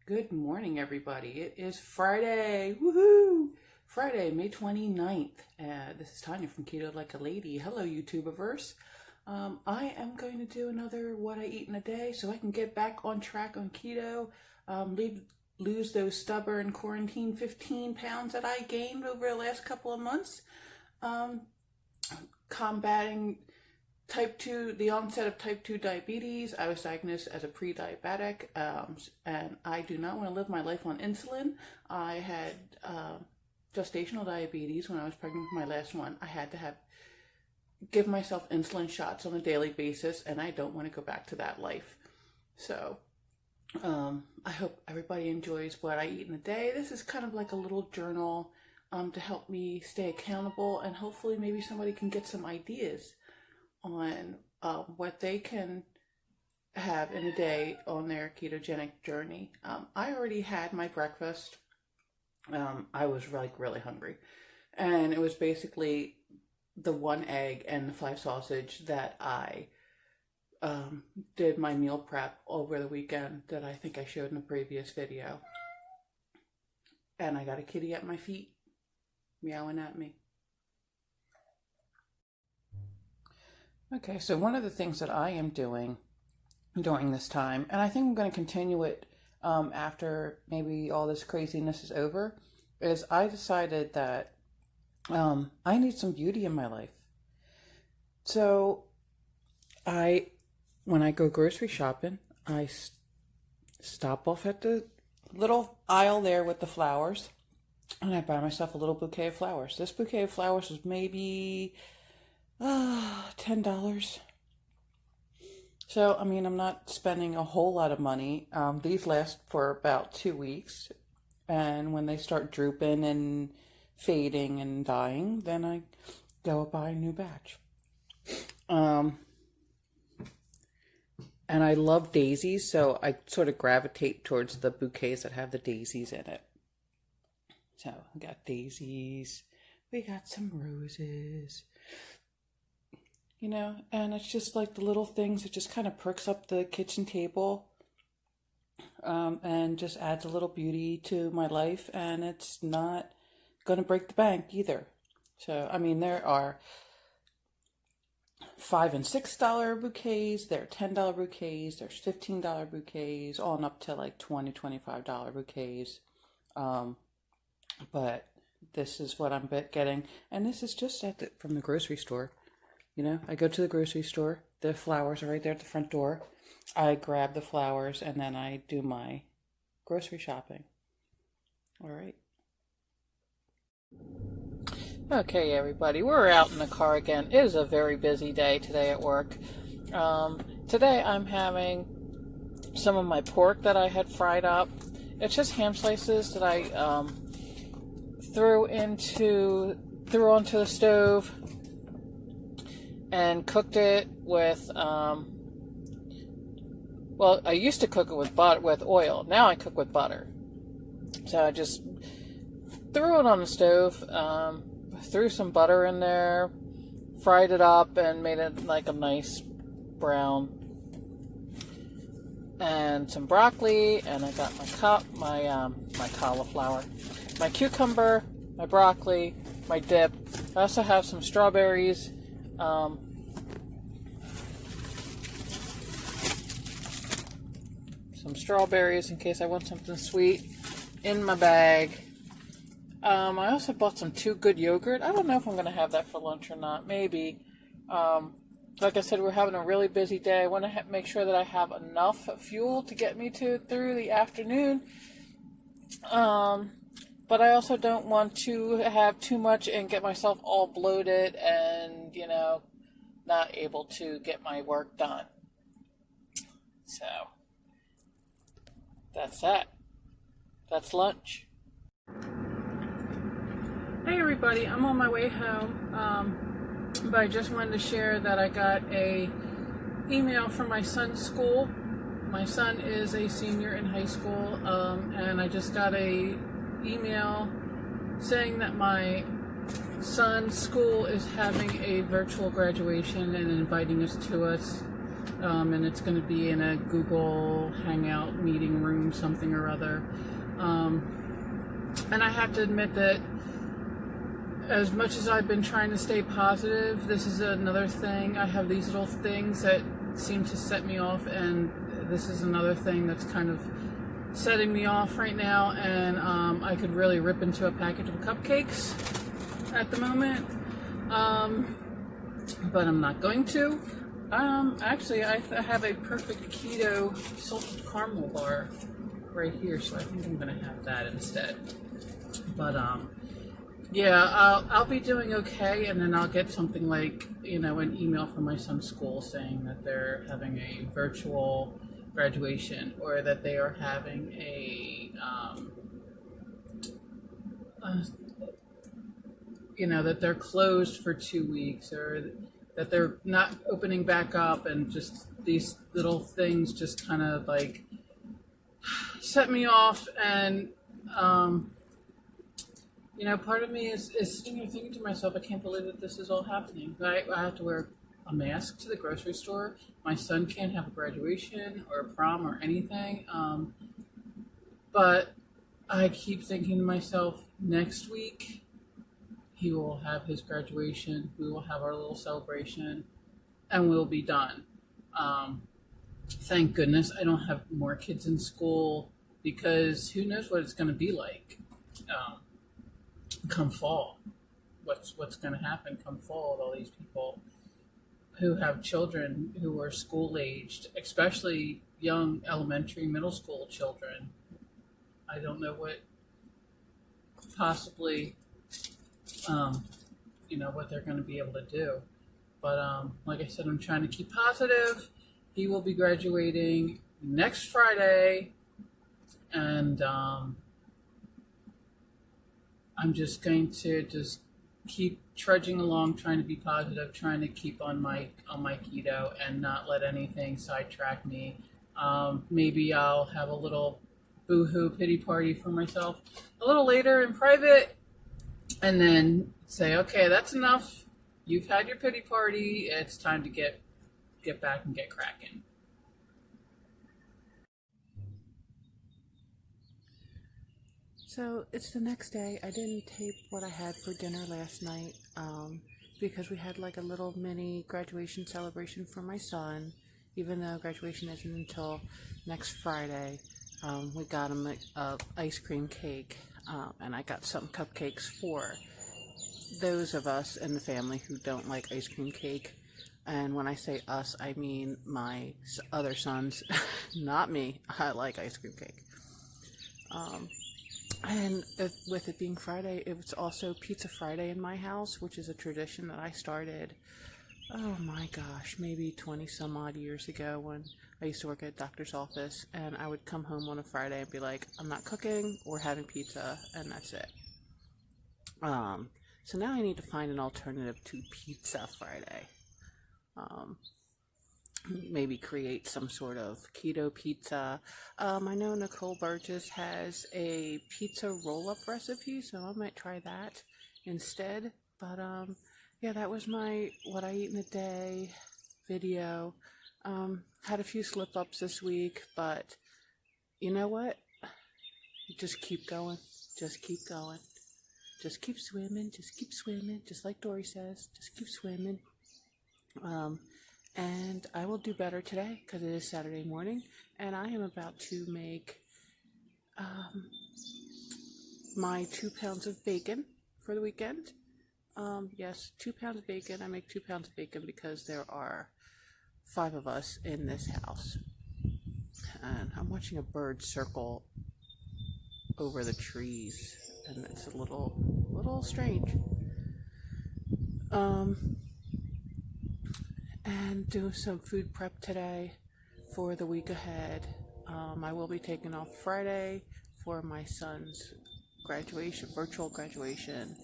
Good morning, everybody. It is Friday. Woohoo! Friday, May 29th. This is Tanya from Keto Like a Lady. Hello, YouTuberverse. I am going to do another what I eat in a day so I can get back on track on keto, lose those stubborn quarantine 15 pounds that I gained over the last couple of months, combating the onset of type 2 diabetes. I was diagnosed as a pre-diabetic, and I do not want to live my life on insulin. I had gestational diabetes when I was pregnant with my last one. I had to give myself insulin shots on a daily basis, and I don't want to go back to that life. So I hope everybody enjoys what I eat in a day. This is kind of like a little journal to help me stay accountable, and hopefully maybe somebody can get some ideas on what they can have in a day on their ketogenic journey. I already had my breakfast. I was really hungry, and it was basically the 1 egg and the 5 sausage that I did my meal prep over the weekend that I think I showed in a previous video. And I got a kitty at my feet meowing at me. Okay, so one of the things that I am doing during this time, and I think I'm going to continue it after maybe all this craziness is over, is I decided that I need some beauty in my life. So when I go grocery shopping, I stop off at the little aisle there with the flowers, and I buy myself a little bouquet of flowers. This bouquet of flowers was maybe $10. So, I mean, I'm not spending a whole lot of money. These last for about 2 weeks. And when they start drooping and fading and dying, then I go buy a new batch. And I love daisies, so I sort of gravitate towards the bouquets that have the daisies in it. So, we got daisies. We got some roses. You know, and it's just like the little things that just kind of perks up the kitchen table and just adds a little beauty to my life, and it's not going to break the bank either. So, I mean, there are $5 and $6 bouquets, there are $10 bouquets, there's $15 bouquets, on up to like $20, $25 bouquets. But this is what I'm getting, and this is just from the grocery store. You know, I go to the grocery store, the flowers are right there at the front door. I grab the flowers and then I do my grocery shopping. All right. Okay, everybody, we're out in the car again. It is a very busy day today at work. Today I'm having some of my pork that I had fried up. It's just ham slices that I threw onto the stove and cooked it with, well, I used to cook it with oil. Now I cook with butter. So I just threw it on the stove, threw some butter in there, fried it up, and made it like a nice brown. And some broccoli, and I got my cauliflower, my cucumber, my broccoli, my dip. I also have some strawberries. Some strawberries in case I want something sweet in my bag. I also bought some Too Good yogurt. I don't know if I'm going to have that for lunch or not. Maybe. Like I said, we're having a really busy day. I want to make sure that I have enough fuel to get me through the afternoon. But I also don't want to have too much and get myself all bloated and, you know, not able to get my work done. So, that's that. That's lunch. Hey everybody, I'm on my way home, but I just wanted to share that I got a email from my son's school. My son is a senior in high school, and I just got a email saying that my son's school is having a virtual graduation and inviting us to and it's going to be in a Google Hangout meeting room, something or other. And I have to admit that as much as I've been trying to stay positive, this is another thing. I have these little things that seem to set me off, and this is another thing that's kind of setting me off right now, and I could really rip into a package of cupcakes at the moment, but I'm not going to. Actually, I have a perfect keto salted caramel bar right here, so I think I'm going to have that instead. But yeah, I'll be doing okay, and then I'll get something like, an email from my son's school saying that they're having a virtual graduation, or that they are having that they're closed for 2 weeks, or that they're not opening back up, and just these little things just kind of like set me off. And part of me is sitting here thinking to myself, I can't believe that this is all happening. I have to wear a mask to the grocery store. My son can't have a graduation or a prom or anything. But I keep thinking to myself, next week he will have his graduation. We will have our little celebration, and we'll be done. Thank goodness I don't have more kids in school, because who knows what it's going to be like come fall. What's going to happen come fall with all these people who have children who are school-aged, especially young elementary, middle school children. I don't know what possibly, what they're going to be able to do. But like I said, I'm trying to keep positive. He will be graduating next Friday, and I'm just going to keep trudging along, trying to be positive, trying to keep on my keto and not let anything sidetrack me. Maybe I'll have a little boo-hoo pity party for myself a little later in private, and then say, okay, that's enough. You've had your pity party. It's time to get back and get cracking. So it's the next day. I didn't tape what I had for dinner last night because we had like a little mini graduation celebration for my son. Even though graduation isn't until next Friday, we got him a ice cream cake, and I got some cupcakes for those of us in the family who don't like ice cream cake. And when I say us, I mean my other sons, not me. I like ice cream cake. And with it being Friday, it was also Pizza Friday in my house, which is a tradition that I started, oh my gosh, maybe 20 some odd years ago, when I used to work at a doctor's office, and I would come home on a Friday and be like, I'm not cooking, we're having pizza, and that's it. So now I need to find an alternative to Pizza Friday. Maybe create some sort of keto pizza. I know Nicole Burgess has a pizza roll-up recipe, so I might try that instead. But yeah, that was my what I eat in a day video. Had a few slip-ups this week, but you know what? Just keep going. Just keep going. Just keep swimming. Just keep swimming. Just like Dory says, just keep swimming. And I will do better today because it is Saturday morning, and I am about to make my 2 pounds of bacon for the weekend. Yes, 2 pounds of bacon. I make 2 pounds of bacon because there are 5 of us in this house. And I'm watching a bird circle over the trees, and it's a little strange. And do some food prep today for the week ahead. I will be taking off Friday for my son's virtual graduation,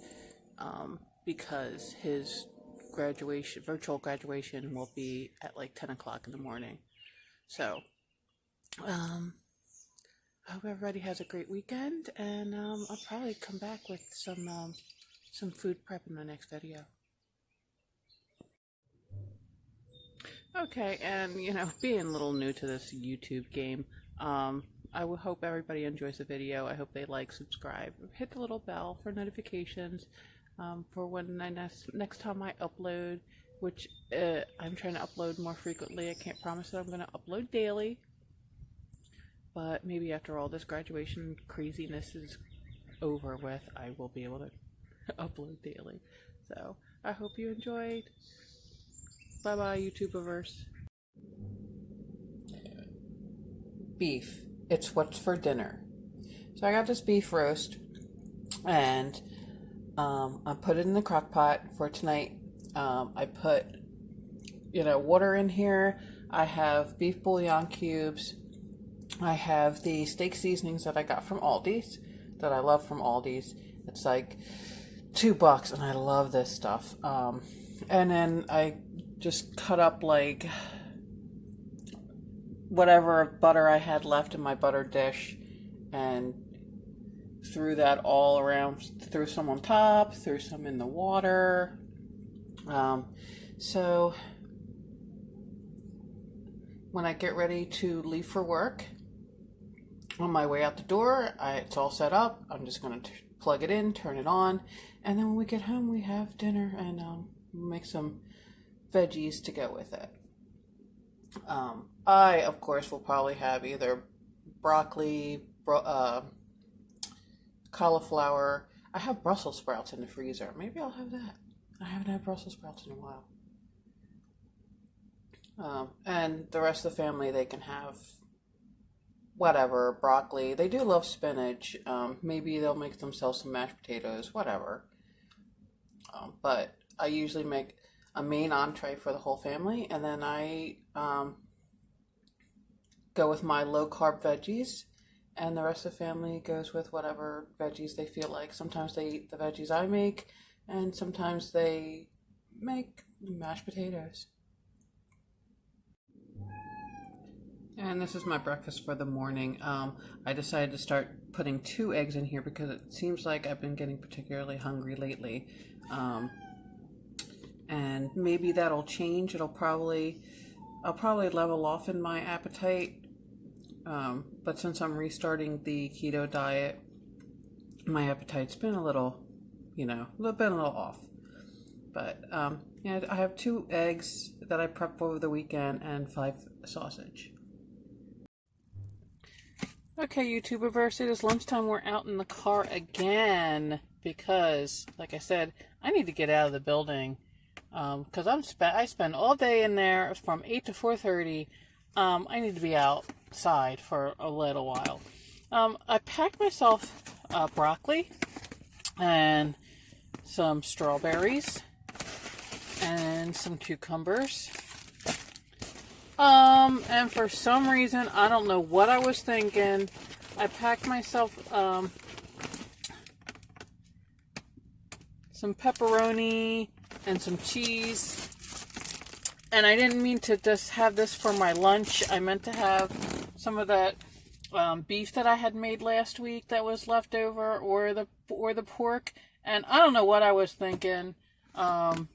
because his virtual graduation will be at like 10 o'clock in the morning. So, I hope everybody has a great weekend, and I'll probably come back with some food prep in the next video. Okay, and being a little new to this YouTube game, I would hope everybody enjoys the video. I hope they like, subscribe, hit the little bell for notifications for when next time I upload, which I'm trying to upload more frequently. I can't promise that I'm going to upload daily, but maybe after all this graduation craziness is over with, I will be able to upload daily. So I hope you enjoyed. Bye bye, YouTuberverse. Beef. It's what's for dinner. So I got this beef roast, and I put it in the crock pot for tonight. I put, water in here. I have beef bouillon cubes. I have the steak seasonings that I got from Aldi's, that I love from Aldi's. It's like $2, and I love this stuff. And then I just cut up like whatever butter I had left in my butter dish and threw that all around. Threw some on top, threw some in the water. So when I get ready to leave for work, on my way out the door, it's all set up. I'm just going to plug it in, turn it on, and then when we get home, we have dinner and make some veggies to go with it. I, of course, will probably have either broccoli, cauliflower. I have Brussels sprouts in the freezer. Maybe I'll have that. I haven't had Brussels sprouts in a while. And the rest of the family, they can have whatever, broccoli. They do love spinach. Maybe they'll make themselves some mashed potatoes, whatever. But I usually make a main entree for the whole family, and then I go with my low-carb veggies, and the rest of the family goes with whatever veggies they feel like. Sometimes they eat the veggies I make, and sometimes they make mashed potatoes. And this is my breakfast for the morning. I decided to start putting 2 eggs in here because it seems like I've been getting particularly hungry lately. And maybe that'll change. I'll probably level off in my appetite. But since I'm restarting the keto diet, my appetite's been a little off. But I have 2 eggs that I prepped over the weekend and 5 sausage. Okay, YouTuberverse, it is lunchtime. We're out in the car again because, like I said, I need to get out of the building because I spend all day in there from 8 to 4:30. I need to be outside for a little while. I packed myself broccoli and some strawberries and some cucumbers. And for some reason, I don't know what I was thinking, I packed myself, some pepperoni and some cheese, and I didn't mean to just have this for my lunch. I meant to have some of that, beef that I had made last week that was left over, or the pork, and I don't know what I was thinking. I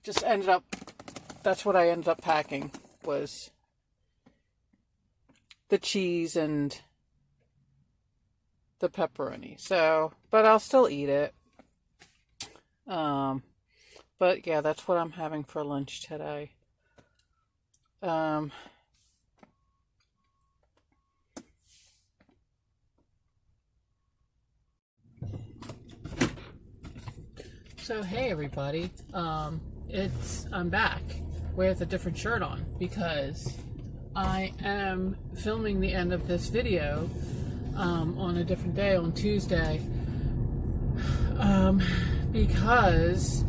just ended up, that's what I ended up packing, was the cheese and the pepperoni. So, but I'll still eat it. But yeah, that's what I'm having for lunch today. So hey everybody, I'm back with a different shirt on because I am filming the end of this video on a different day, on Tuesday, because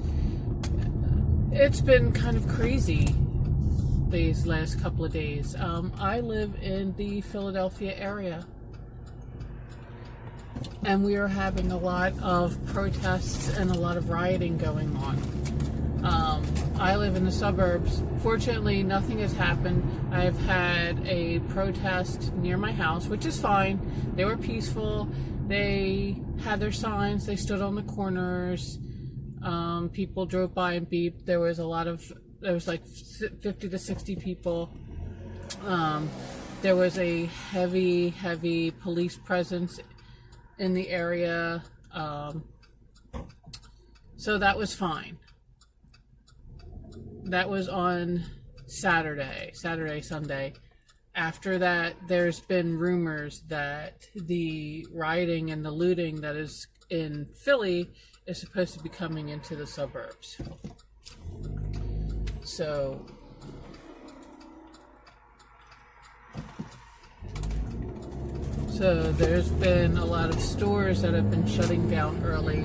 it's been kind of crazy these last couple of days. I live in the Philadelphia area, and we are having a lot of protests and a lot of rioting going on. I live in the suburbs. Fortunately, nothing has happened. I've had a protest near my house, which is fine. They were peaceful. They had their signs. They stood on the corners. People drove by and beeped. There was a lot of there was like 50 to 60 people. There was a heavy police presence in the area. So that was fine. That was on Saturday, Sunday. After that, there's been rumors that the rioting and the looting that is in Philly is supposed to be coming into the suburbs. So there's been a lot of stores that have been shutting down early.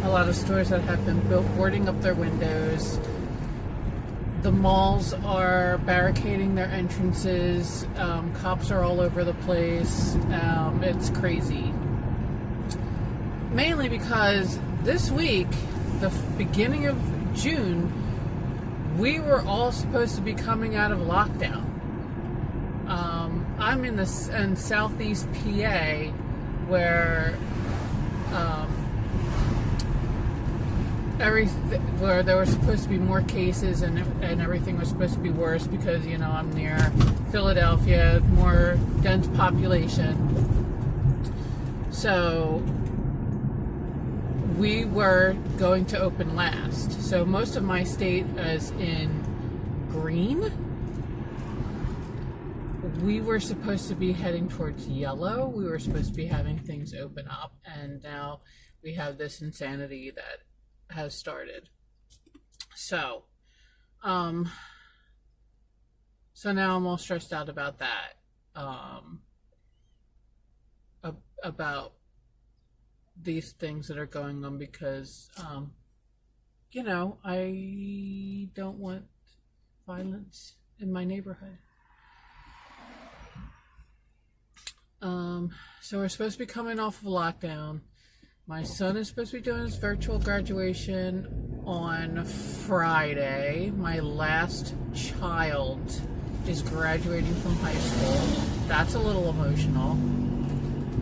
A lot of stores that have been boarding up their windows. The malls are barricading their entrances. Cops are all over the place. It's crazy. Mainly because this week, the beginning of June, we were all supposed to be coming out of lockdown. I'm in southeast PA, where where there were supposed to be more cases and everything was supposed to be worse because, I'm near Philadelphia, more dense population. So we were going to open last. So most of my state is in green. We were supposed to be heading towards yellow. We were supposed to be having things open up, and now we have this insanity that has started. So now I'm all stressed out about that. About these things that are going on because, I don't want violence in my neighborhood. So we're supposed to be coming off of lockdown. My son is supposed to be doing his virtual graduation on Friday. My last child is graduating from high school. That's a little emotional.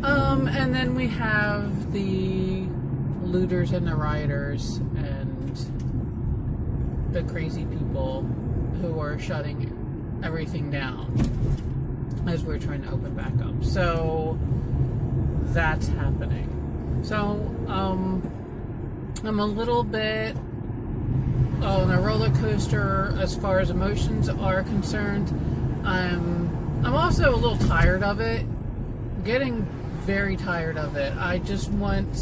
And then we have the looters and the rioters and the crazy people who are shutting everything down as we're trying to open back up. So that's happening. So I'm a little bit on a roller coaster as far as emotions are concerned. I'm also a little tired of it. I'm getting very tired of it. I just want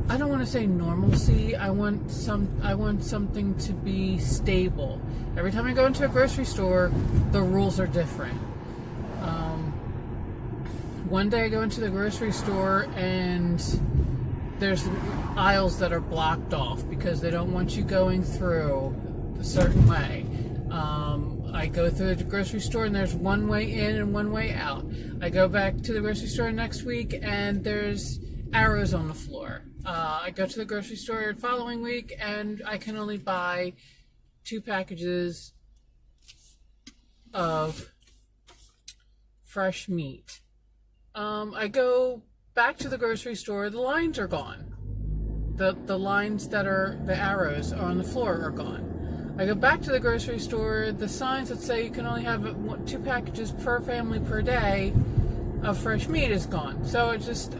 I don't want to say normalcy. I want something to be stable. Every time I go into a grocery store, the rules are different. One day I go into the grocery store and there's aisles that are blocked off because they don't want you going through a certain way. I go through the grocery store and there's one way in and one way out. I go back to the grocery store next week and there's arrows on the floor. I go to the grocery store the following week and I can only buy 2 packages of fresh meat. I go back to the grocery store, the lines are gone. The lines that are the arrows on the floor are gone. I go back to the grocery store, the signs that say you can only have 2 packages per family per day of fresh meat is gone. So it just,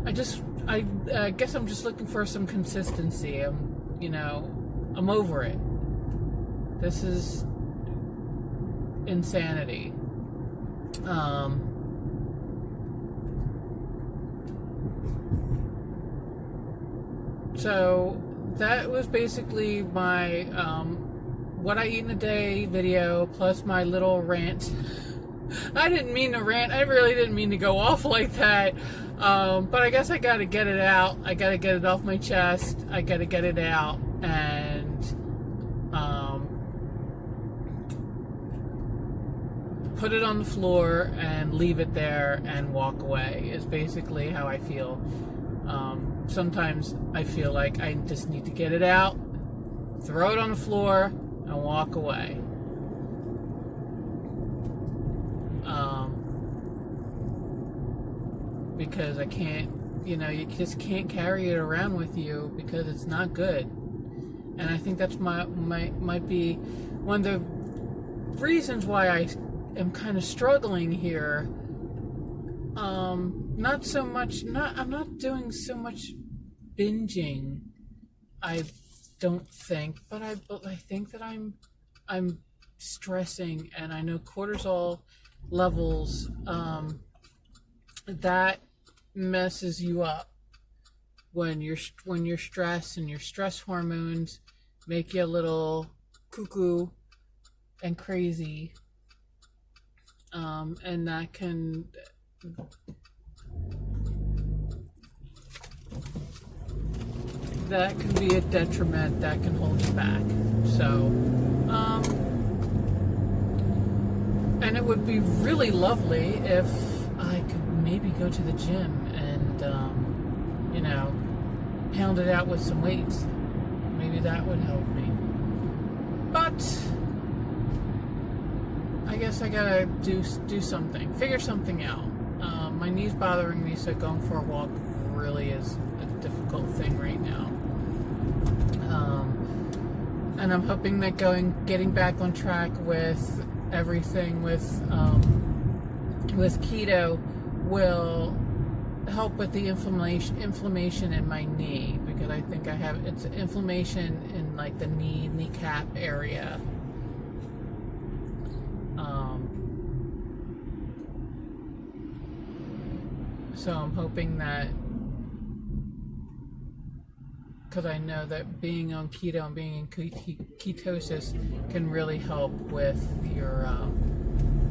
I guess I'm just looking for some consistency. I'm over it. This is insanity. So that was basically my what I eat in a day video plus my little rant. I didn't mean to rant. I really didn't mean to go off like that. But I guess I got to get it out. I got to get it off my chest. I got to get it out and put it on the floor and leave it there and walk away is basically how I feel. Sometimes I feel like I just need to get it out, throw it on the floor, and walk away. Because I can't you know, you just can't carry it around with you because it's not good. And I think that's might be one of the reasons why I am kind of struggling here. Not so much. I'm not doing so much binging. I don't think, but I think that I'm stressing, and I know cortisol levels that messes you up when you're stressed, and your stress hormones make you a little cuckoo and crazy, and that can be a detriment that can hold you back. So, and it would be really lovely if I could maybe go to the gym and, you know, pound it out with some weights. Maybe that would help me. But I guess I gotta do something, figure something out. My knee's bothering me, so going for a walk really is a difficult thing right now. And I'm hoping that getting back on track with everything with keto will help with the inflammation in my knee, because I think it's inflammation in like the kneecap area. So I'm hoping that, because I know that being on keto and being in ketosis can really help with your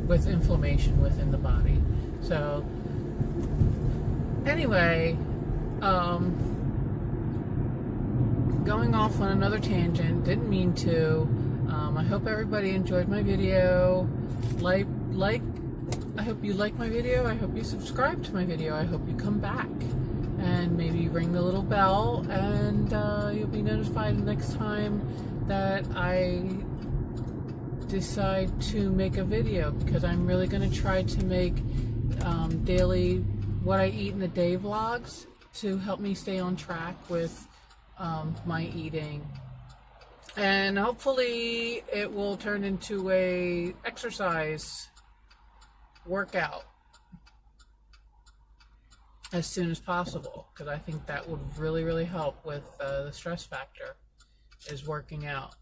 with inflammation within the body. So anyway, going off on another tangent, didn't mean to. I hope everybody enjoyed my video. I hope you like my video. I hope you subscribe to my video. I hope you come back and maybe ring the little bell, and you'll be notified the next time that I decide to make a video, because I'm really going to try to make daily what I eat in a day vlogs to help me stay on track with my eating, and hopefully it will turn into a exercise workout as soon as possible, because I think that would really help with the stress factor, is working out.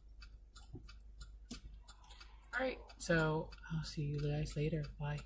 Alright, so I'll see you guys later. Bye.